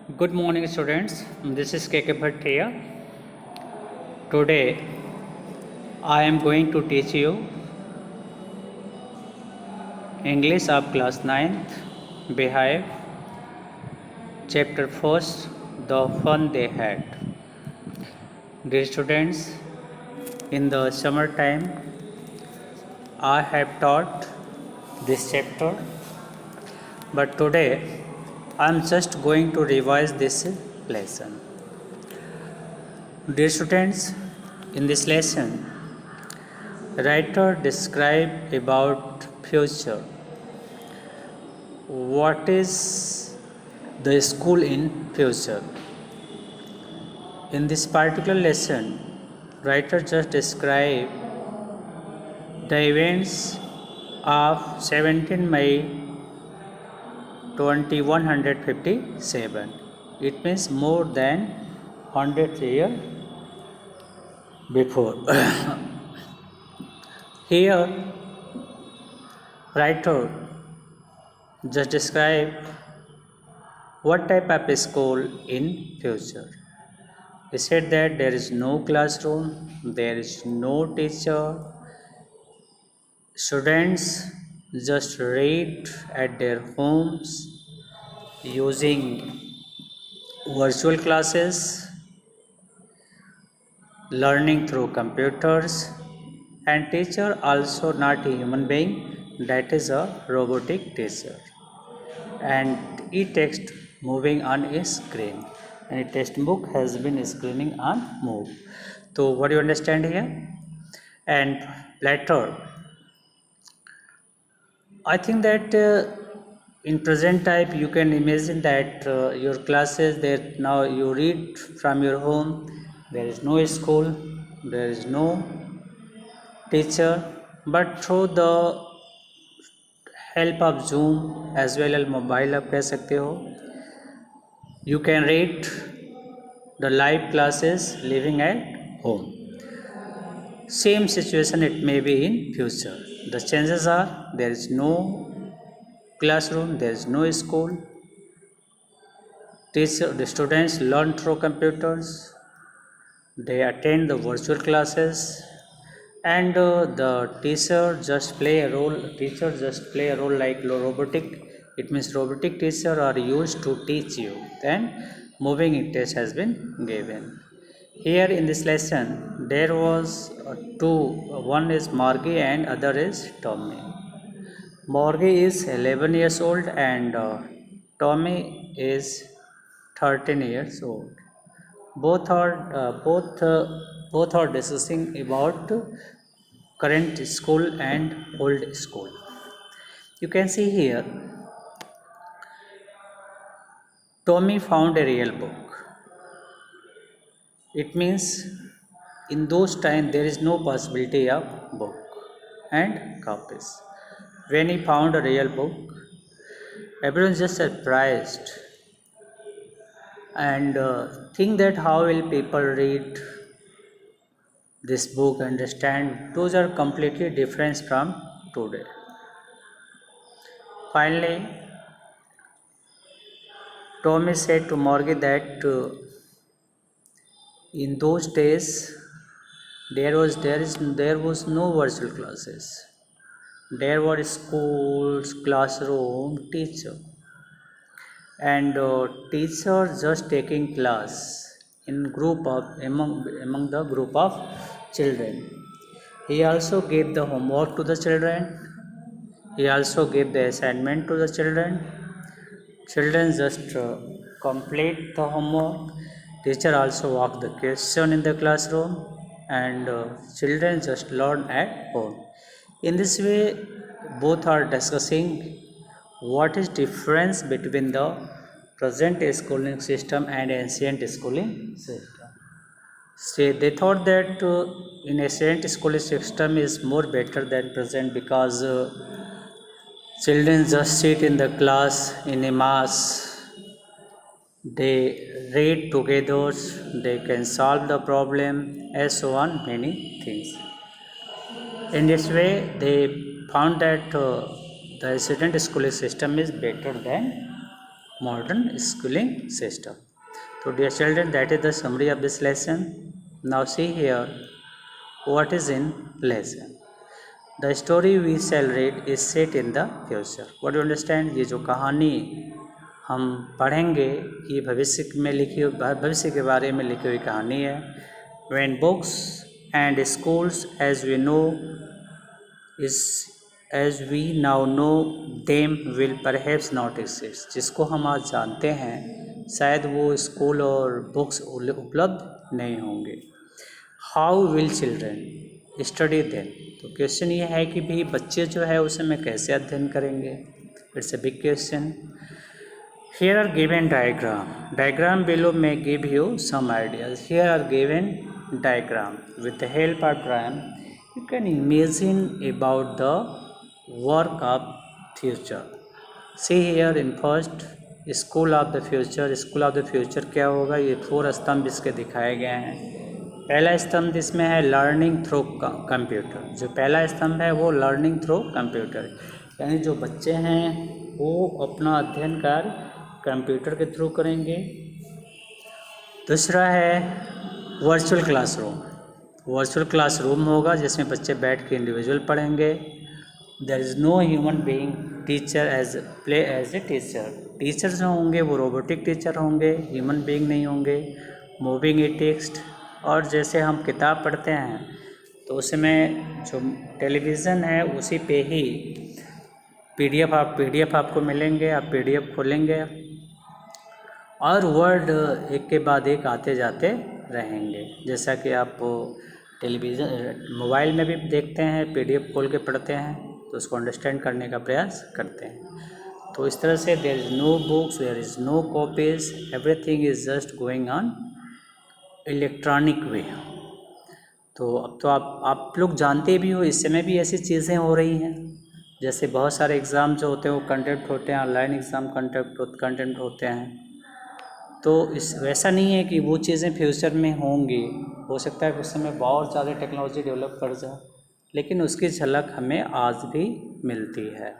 Good morning, students. This is KK Bhatt here. Today, I am going to teach you English of class 9th, Behave, chapter 1st, The Fun They Had. Dear students, in the summertime, I have taught this chapter, but today I am just going to revise this lesson. Dear students, in this lesson, writer describe about future. What is the school in future? In this particular lesson, writer just describe the events of 17 May 2157. It means more than 100 years before. Here, writer just describe what type of school in future. He said that there is no classroom, there is no teacher. Students just read at their homes using virtual classes, learning through computers, and teacher also not a human being, that is a robotic teacher, and e-text moving on a screen, and a textbook has been screening on move. So what do you understand here? And later, I think that in present type you can imagine that your classes that now you read from your home, there is no school, there is no teacher, but through the help of Zoom as well as mobile आप कह सकते हो, you can read the live classes living at home. Same situation it may be in future. The chances are there is no classroom, there is no school. The students learn through computers. They attend the virtual classes, and the teacher just play a role. Teacher just play a role like robotic. It means robotic teacher are used to teach you. Then moving test has been given. Here in this lesson, there was two. One is Margie and other is Tommy. Margie is 11 years old and Tommy is 13 years old. Both are discussing about current school and old school. You can see here, Tommy found a real book. It means in those times there is no possibility of book and copies. When he found a real book, everyone just surprised and think that how will people read this book, understand. Those are completely different from today. Finally, Tommy said to Margie that in those days there was no virtual classes. There were schools, classroom, teacher, and teacher just taking class in group of among the group of children. He also gave the homework to the children. He also gave the assignment to the children. Children just complete the homework. Teacher also walk the question in the classroom, and children just learn at home. In this way, both are discussing what is difference between the present schooling system and ancient schooling system. So they thought that in ancient schooling system is more better than present because children just sit in the class in a mass. They read together, they can solve the problem, as so on many things. In this way, they found that the student schooling system is better than modern schooling system. So dear children, that is the summary of this lesson. Now see here what is in lesson. The story we shall read is set in the future. What do you understand? ये जो कहानी हम पढ़ेंगे ये भविष्य के बारे में लिखी हुई कहानी है. When books and schools as we now know them will perhaps not exist. जिसको हम आज जानते हैं शायद वो स्कूल और बुक्स उपलब्ध नहीं होंगे. How will children study them? तो क्वेश्चन ये है कि भाई बच्चे जो है उसे में कैसे अध्ययन करेंगे. It's a big question. Here are given diagram below may give you some ideas. Here are given diagram. With the help of diagram you can imagine about the work of future. See here in first school of the future क्या होगा. ये 4 स्तंभ इसके दिखाए गए हैं. पहला स्तंभ इसमें है लर्निंग थ्रू कंप्यूटर. जो पहला स्तंभ है वो लर्निंग थ्रू कंप्यूटर, यानी जो बच्चे हैं वो अपना अध्ययन कार्य कंप्यूटर के थ्रू करेंगे. दूसरा है वर्चुअल क्लासरूम होगा जिसमें बच्चे बैठ के इंडिविजुअल पढ़ेंगे. There is no human being teacher as a teacher. Teacher जो होंगे वो रोबोटिक टीचर होंगे, ह्यूमन बीइंग नहीं होंगे. मूविंग ए टेक्स्ट, और जैसे हम किताब पढ़ते हैं तो उसमें जो टेलीविज़न है उसी पे ही पीडीएफ आपको मिलेंगे. आप पीडीएफ खोलेंगे और वर्ड एक के बाद एक आते जाते रहेंगे. जैसा कि आप टेलीविज़न मोबाइल में भी देखते हैं, पीडीएफ खोल के पढ़ते हैं तो उसको अंडरस्टैंड करने का प्रयास करते हैं. तो इस तरह से there is no books, there is no copies, everything is just going on electronic way. तो अब तो आप लोग जानते भी हो इस समय भी ऐसी चीज़ें हो रही हैं. जैसे बहुत सारे एग्ज़ाम जो होते हैं वो कंडक्ट होते हैं, ऑनलाइन एग्ज़ाम कंडक्ट होते हैं. तो वैसा नहीं है कि वो चीज़ें फ्यूचर में होंगी. हो सकता है कि उस समय बहुत ज़्यादा टेक्नोलॉजी डेवलप कर जाए, लेकिन उसकी झलक हमें आज भी मिलती है.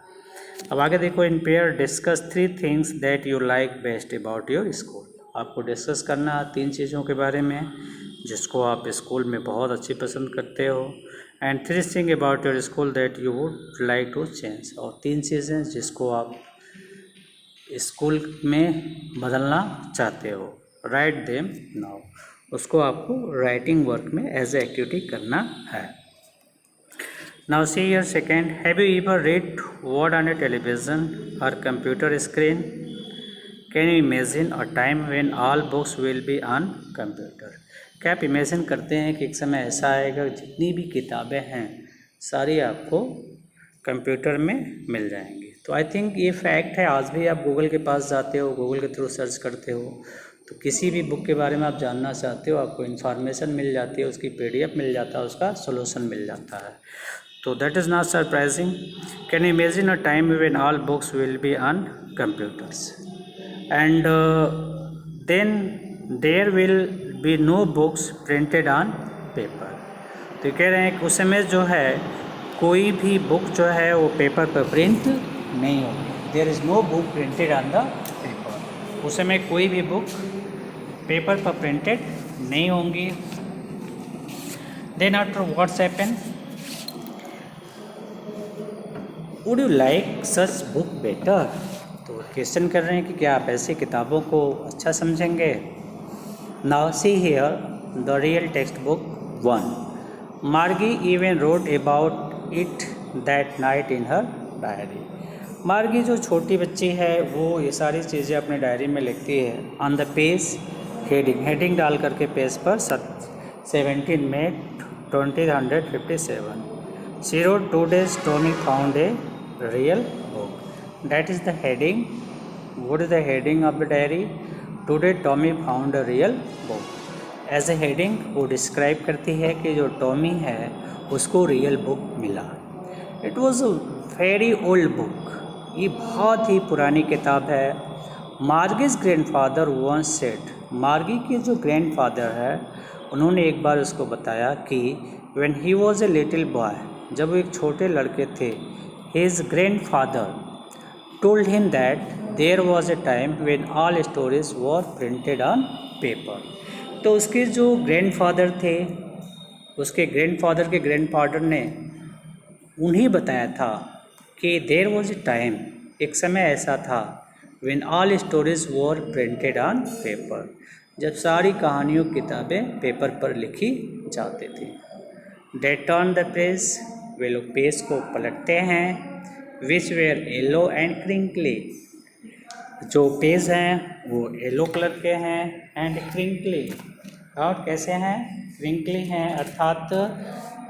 अब आगे देखो. In pair discuss 3 things that you like best about your school. आपको डिस्कस करना है 3 चीज़ों के बारे में जिसको आप स्कूल में बहुत अच्छी पसंद करते हो. And 3 thing about your school that you would like to change. और 3 चीज़ें जिसको आप स्कूल में बदलना चाहते हो. Write them now. उसको आपको राइटिंग वर्क में एज ए एक्टिविटी करना है. Now see your second. Have you ever read word on a television or computer screen? Can you imagine a time when all books will be on computer? क्या आप imagine करते हैं कि एक समय ऐसा आएगा जितनी भी किताबें हैं सारी आपको कंप्यूटर में मिल जाएंगी. तो आई थिंक ये फैक्ट है. आज भी आप गूगल के पास जाते हो, गूगल के थ्रू सर्च करते हो तो किसी भी बुक के बारे में आप जानना चाहते हो आपको इन्फॉर्मेशन मिल जाती है, उसकी पीडीएफ मिल जाता है, उसका सोल्यूशन मिल जाता है. तो that is not surprising. Can you imagine a time when all books will be on computers and then there will be no books printed on paper. तो कह रहे हैं कि उस समय जो है कोई भी बुक जो है वो पेपर पर प्रिंट नहीं होगी. There is no book printed on the paper. उस समय कोई भी बुक पेपर पर प्रिंटेड नहीं होंगी. Then after what's happen? Would you like such book better? तो क्वेश्चन कर रहे हैं कि क्या आप ऐसी किताबों को अच्छा समझेंगे. Now see here the real text book 1. मार्गी even wrote about it that night in her diary. मार्गी जो छोटी बच्ची है वो ये सारी चीज़ें अपने डायरी में लिखती है. ऑन द पेज हेडिंग डाल करके पेज पर 17 May 2057 she wrote 2 days Tommy found a real book. That is the heading. What is the heading of the diary? Today Tommy found a real book. As a heading वो describe करती है कि जो Tommy है उसको real book मिला. It was a very old book. ये बहुत ही पुरानी किताब है. Margie's grandfather once said. Margie के जो ग्रैंडफादर है उन्होंने एक बार उसको बताया कि when he was a little boy, जब वो एक छोटे लड़के थे, his grandfather told him that there was a time when all stories were printed on paper. तो उसके जो ग्रैंडफादर थे, उसके ग्रैंडफादर के ग्रैंडफादर ने उन्हें बताया था कि देयर वॉज ए टाइम, एक समय ऐसा था, when all stories were printed on paper, जब सारी कहानियों किताबें पेपर पर लिखी जाती थी। दे टर्न द पेज, वे लोग पेज को पलटते हैं, विच वेयर येलो एंड क्रिंकली, जो पेज हैं वो येलो कलर के हैं, एंड क्रिंकली, और कैसे हैं, क्रिंकली हैं, अर्थात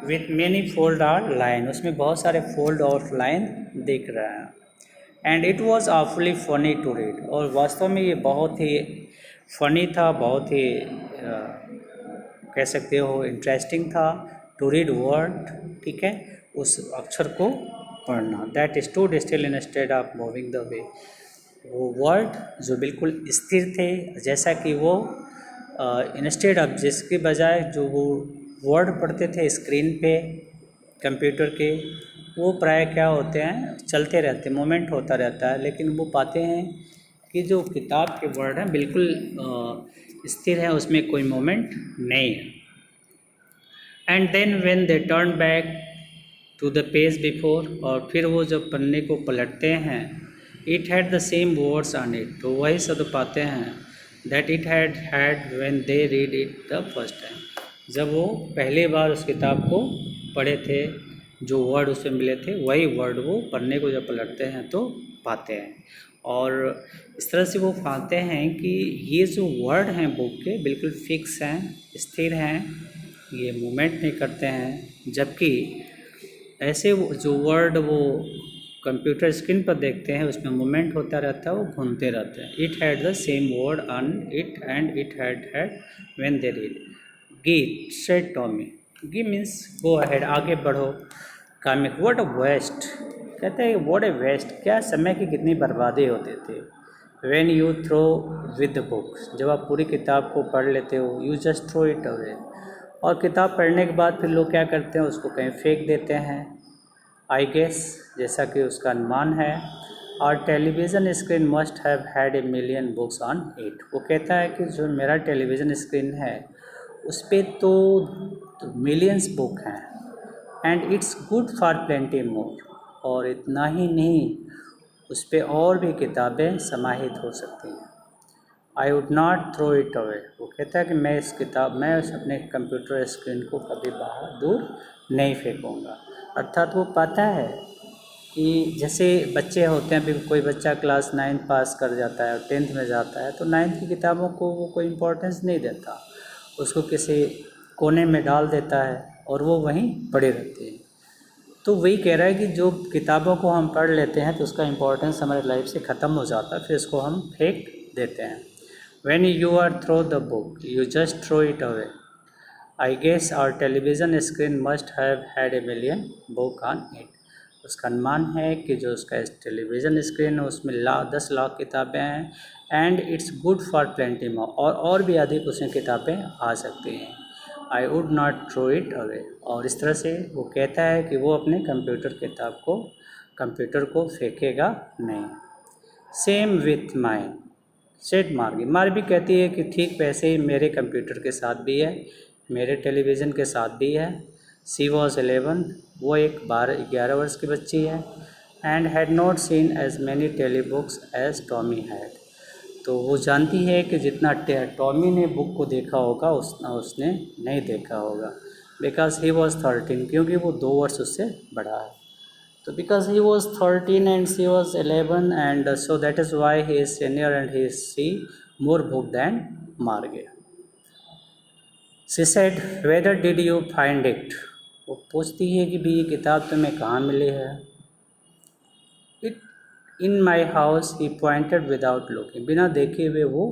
with many fold or line, उसमें बहुत सारे फोल्ड और लाइन दिख रहे हैं। And it was awfully funny to read, और वास्तव में ये बहुत ही फनी था, बहुत ही कह सकते हो इंटरेस्टिंग था, टू रीड वर्ड, ठीक है, उस अक्षर को पढ़ना। That stood still instead of moving the way, वो वर्ड जो बिल्कुल स्थिर थे, जैसा कि वो इंस्टेड ऑफ, जिसके बजाय जो वो वर्ड पढ़ते थे स्क्रीन पे कंप्यूटर के, वो प्राय क्या होते हैं, चलते रहते, मोमेंट होता रहता है, लेकिन वो पाते हैं कि जो किताब के वर्ड हैं बिल्कुल स्थिर है, उसमें कोई मोमेंट नहीं है। And then when they turn back to the page before, और फिर वो जब पन्ने को पलटते हैं, it had the same words on it, तो वही शब्द पाते हैं that it had when they read it the first time, जब वो पहली बार उस किताब को पढ़े थे, जो वर्ड उसमें मिले थे वही वर्ड वो पढ़ने को जब पलटते हैं तो पाते हैं। और इस तरह से वो पाते हैं कि ये जो वर्ड हैं बुक के बिल्कुल फिक्स हैं, स्थिर हैं, ये मूवमेंट नहीं करते हैं, जबकि ऐसे जो वर्ड वो कंप्यूटर स्क्रीन पर देखते हैं उसमें मूवमेंट होता रहता है, वो घूमते रहते हैं। It had the same word on it and it had when they read. गी सेड टॉमी, गी मीन्स गो अहेड, आगे बढ़ो। कामिक, व्हाट अ वेस्ट, कहते हैं व्हाट ए वेस्ट, क्या समय की कितनी बर्बादी होती थी। When you throw with the book, जब आप पूरी किताब को पढ़ लेते हो, you just throw it away, और किताब पढ़ने के बाद फिर लोग क्या करते हैं, उसको कहीं फेंक देते हैं। आई गेस, जैसा कि उसका अनुमान है, और television screen must have had a million books on it, वो कहता है कि जो मेरा टेलीविज़न स्क्रीन है उस पर तो मिलियंस बुक हैं, and it's good for plenty more, और इतना ही नहीं उस पर और भी किताबें समाहित हो सकती हैं। I would not throw it away, वो कहता है कि मैं अपने कंप्यूटर स्क्रीन को कभी बाहर दूर नहीं फेंकूँगा। अर्थात वो पाता है कि जैसे बच्चे होते हैं, अभी कोई बच्चा क्लास 9 पास कर जाता है और 10th में जाता है, तो 9th की किताबों को वो कोई इम्पोर्टेंस नहीं देता, उसको किसी कोने में डाल देता है और वो वहीं पड़े रहते हैं। तो वही कह रहा है कि जो किताबों को हम पढ़ लेते हैं तो उसका इम्पोर्टेंस हमारे लाइफ से ख़त्म हो जाता है, फिर इसको हम फेंक देते हैं। When you are throw the book, you just throw it away. I guess our television screen must have had a million book on it. उसका अनुमान है कि जो उसका टेलीविज़न स्क्रीन है उसमें 10 लाख किताबें हैं, and it's good for plenty more, और भी अधिक उसमें किताबें आ सकती हैं। I would not throw it away, और इस तरह से वो कहता है कि वो अपने कंप्यूटर को फेंकेगा नहीं। सेम विथ माइन सेड मार्गी, मार्गी कहती है कि ठीक वैसे ही मेरे कंप्यूटर के साथ भी है, मेरे टेलीविज़न के साथ भी है। सी वॉज 11, वो एक 11 वर्ष की बच्ची है, and had not seen as many telebooks as Tommy had, तो वो जानती है कि जितना टॉमी ने बुक को देखा होगा उसने नहीं देखा होगा। बिकॉज ही वॉज 13, क्योंकि वो 2 वर्ष उससे बड़ा है, तो because he was 13 and she was 11, and so that is why he is senior and he see more book than Marge. She said, whether did you find it? वो पूछती है कि भी ये किताब तुम्हें कहाँ मिली है। It in my house, he pointed without looking, बिना देखे हुए वो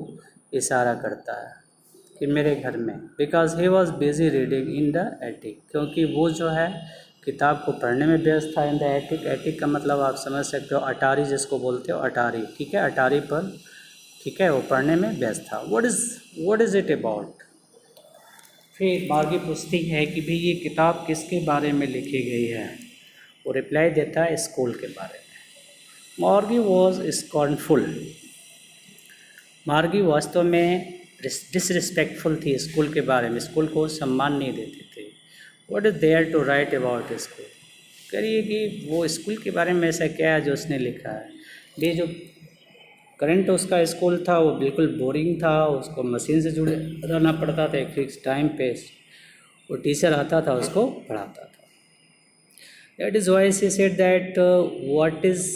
इशारा करता है कि मेरे घर में। Because he was busy reading in the attic, क्योंकि वो जो है किताब को पढ़ने में व्यस्त था। इन द एटिक, एटिक का मतलब आप समझ सकते हो अटारी जिसको बोलते हो, अटारी, ठीक है, अटारी पर, ठीक है, वो पढ़ने में व्यस्त था। व्हाट इज़ इट अबाउट, फिर मार्गी पूछती है कि भाई ये किताब किसके बारे में लिखी गई है। वो रिप्लाई देता है स्कूल के बारे में। मार्गी वॉज स्कॉर्नफुल। मार्गी वास्तव में डिसरिस्पेक्टफुल थी स्कूल के बारे में, स्कूल को सम्मान नहीं देती थी। What is there to write about school, करिए कि वो स्कूल के बारे में ऐसा क्या है जो उसने लिखा है। ये जो करंट उसका स्कूल था वो बिल्कुल बोरिंग था, उसको मशीन से जुड़े रहना पड़ता था, एक फिक्स टाइम पे वो टीचर आता था उसको पढ़ाता था। That is why she said that what is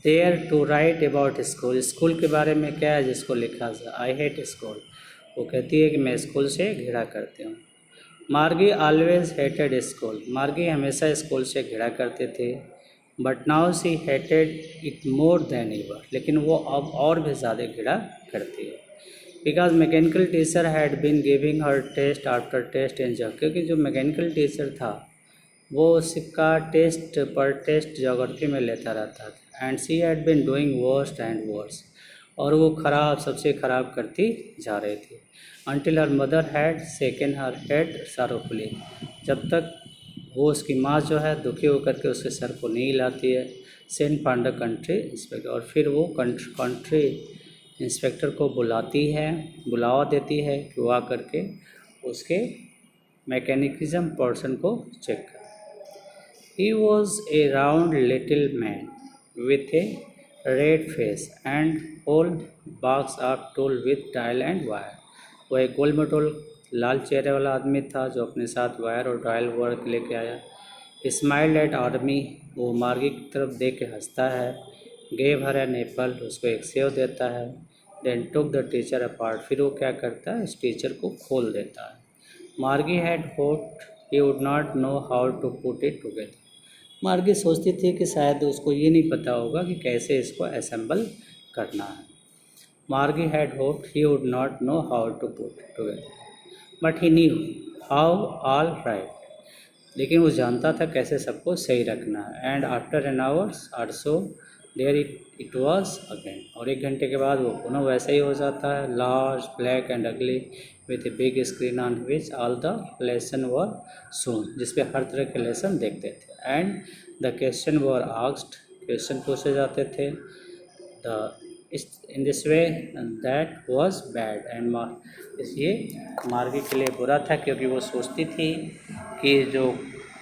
there to write about school, school के बारे में क्या है जिसको लिखा था। आई हेट स्कूल, वो कहती है कि मैं स्कूल से घिरा करती हूँ। मार्गी ऑलवेज हेटेड स्कूल, मार्गी हमेशा स्कूल से घिरा करते थे। But now she hated it more than ever, लेकिन वो अब और भी ज़्यादा घिरा करती है। Because mechanical teacher had been giving her test after test in jaw, क्योंकि जो मैकेनिकल टीचर था वो उसका टेस्ट पर टेस्ट ज्योग्राफी में लेता रहता था। And she had been doing worst and worse, और वो ख़राब सबसे ख़राब करती जा रही थी। Until her mother had shaken her head sorrowfully, जब तक वो उसकी माँ जो है दुखी होकर के उसके सर को नहीं हिलाती है। सेंट पांडा कंट्री इंस्पेक्टर, और फिर वो कंट्री इंस्पेक्टर को बुलावा देती है कि वो आकर के उसके मैकेनिज्म पोर्शन को चेक कर। He was a round little man with a red face and whole box of tool with dial and wire. वो एक गोल मटोल लाल चेहरे वाला आदमी था जो अपने साथ वायर और डायल वर्क लेके आया। स्माइल्ड एट आर्मी, वो मार्गी की तरफ देख के हंसता है। गेव हर एन एप्पल, उसको एक सेव देता है। Then took the teacher apart, फिर वो क्या करता है, इस टीचर को खोल देता है। Margie had hoped he would not know how to put it together, Margie सोचती थी कि शायद उसको ये नहीं पता होगा कि कैसे इसको असेंबल करना है। Margie had hoped he would not know how to put it together but he knew how all right, लेकिन वो जानता था कैसे सबको सही रखना है। And after an hours or so there it was again, और 1 घंटे के बाद वो पुनः वैसा ही हो जाता है। लार्ज ब्लैक एंड अगली with a big screen on which all the lesson were shown, जिसपे हर तरह के लेसन देखते थे। And the question were asked, question पूछे जाते थे। The in this way that was bad and ये मार्गी के लिए बुरा था, क्योंकि वो सोचती थी कि जो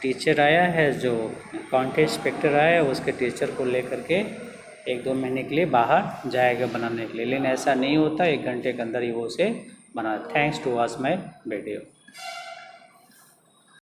टीचर आया है, जो अकाउंटेंट इंस्पेक्टर आया है, उसके टीचर को लेकर के 1-2 महीने के लिए बाहर जाएगा बनाने के लिए, लेकिन ऐसा नहीं होता। 1 घंटे के अंदर ही वो उसे बना। Thanks to watch my video.